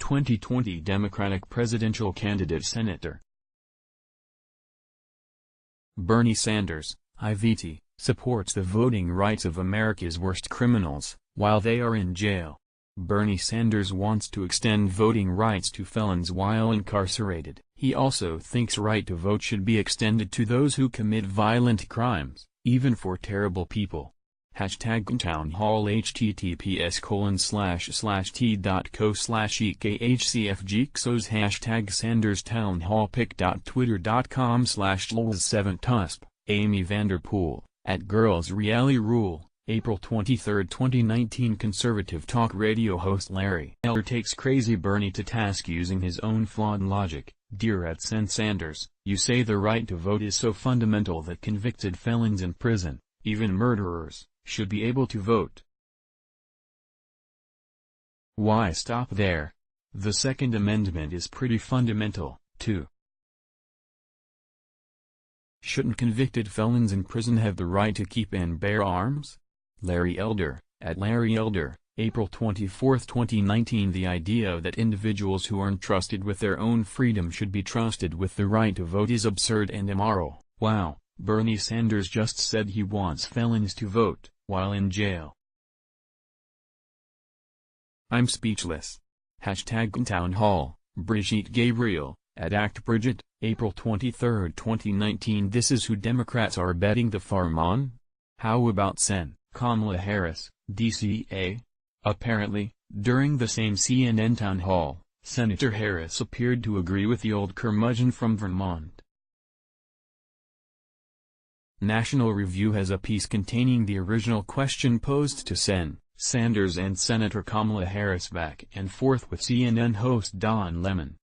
2020 Democratic presidential candidate Senator Bernie Sanders, IVT, supports the voting rights of America's worst criminals, while they are in jail. Bernie Sanders wants to extend voting rights to felons while incarcerated. He also thinks right to vote should be extended to those who commit violent crimes, even for terrible people. #townhall https://t.co/ekhcfgxos #SandersTownHallPic.twitter.com/lols7tusp, Amy Vanderpool, @GirlsReallyRule, April 23, 2019. Conservative talk radio host Larry Elder takes crazy Bernie to task using his own flawed logic. Dear @Sen Sanders, you say the right to vote is so fundamental that convicted felons in prison, even murderers, should be able to vote. Why stop there? The Second Amendment is pretty fundamental, too. Shouldn't convicted felons in prison have the right to keep and bear arms? Larry Elder, @LarryElder, April 24, 2019. The idea that individuals who aren't trusted with their own freedom should be trusted with the right to vote is absurd and immoral. Wow, Bernie Sanders just said he wants felons to vote, while in jail. I'm speechless. #townhall, Brigitte Gabriel, @ActBridget, April 23, 2019. This is who Democrats are betting the farm on? How about Sen. Kamala Harris, DCA? Apparently, during the same CNN town hall, Senator Harris appeared to agree with the old curmudgeon from Vermont. National Review has a piece containing the original question posed to Sen. Sanders and Senator Kamala Harris back and forth with CNN host Don Lemon.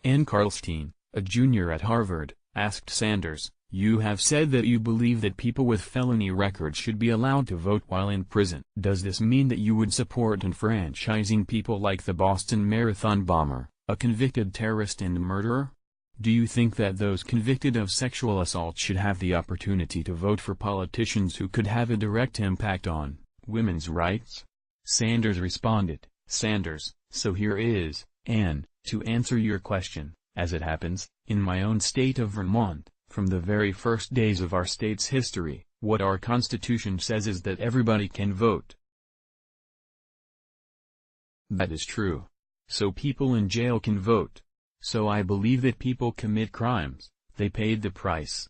Ann Carlstein, a junior at Harvard, asked Sanders, "You have said that you believe that people with felony records should be allowed to vote while in prison. Does this mean that you would support enfranchising people like the Boston Marathon bomber, a convicted terrorist and murderer? Do you think that those convicted of sexual assault should have the opportunity to vote for politicians who could have a direct impact on women's rights?" Sanders responded, "Sanders, so here is, Ann, to answer your question, as it happens, in my own state of Vermont, from the very first days of our state's history, what our Constitution says is that everybody can vote. That is true. So people in jail can vote. So I believe that people commit crimes, they paid the price.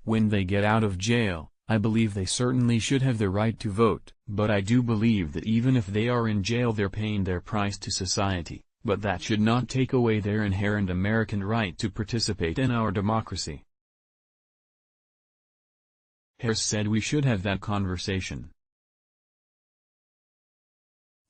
When they get out of jail, I believe they certainly should have the right to vote. But I do believe that even if they are in jail they're paying their price to society, but that should not take away their inherent American right to participate in our democracy." Harris said we should have that conversation.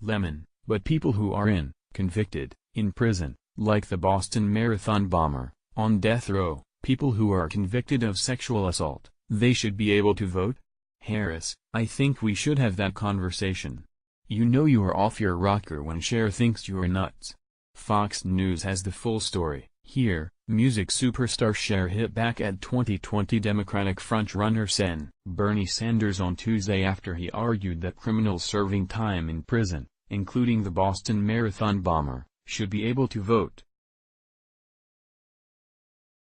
Lemon, but people who are convicted, in prison, like the Boston Marathon bomber, on death row, people who are convicted of sexual assault, they should be able to vote? Harris, I think we should have that conversation. You know you are off your rocker when Cher thinks you are nuts. Fox News has the full story. Here, music superstar Cher hit back at 2020 Democratic frontrunner Sen. Bernie Sanders on Tuesday after he argued that criminals serving time in prison, including the Boston Marathon bomber, should be able to vote.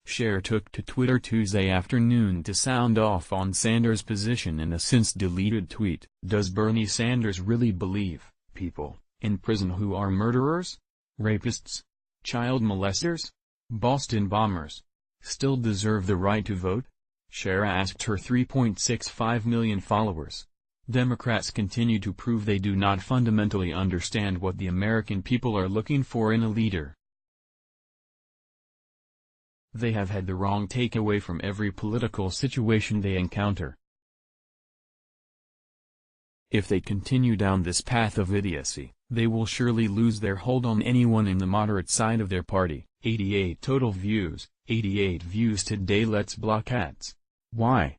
Cher took to Twitter Tuesday afternoon to sound off on Sanders' position in a since-deleted tweet. Does Bernie Sanders really believe people in prison who are murderers, rapists, child molesters, Boston bombers still deserve the right to vote? Cher asked her 3.65 million followers. Democrats continue to prove they do not fundamentally understand what the American people are looking for in a leader. They have had the wrong takeaway from every political situation they encounter. If they continue down this path of idiocy, they will surely lose their hold on anyone in the moderate side of their party. 88 total views, 88 views today. Let's block ads. Why?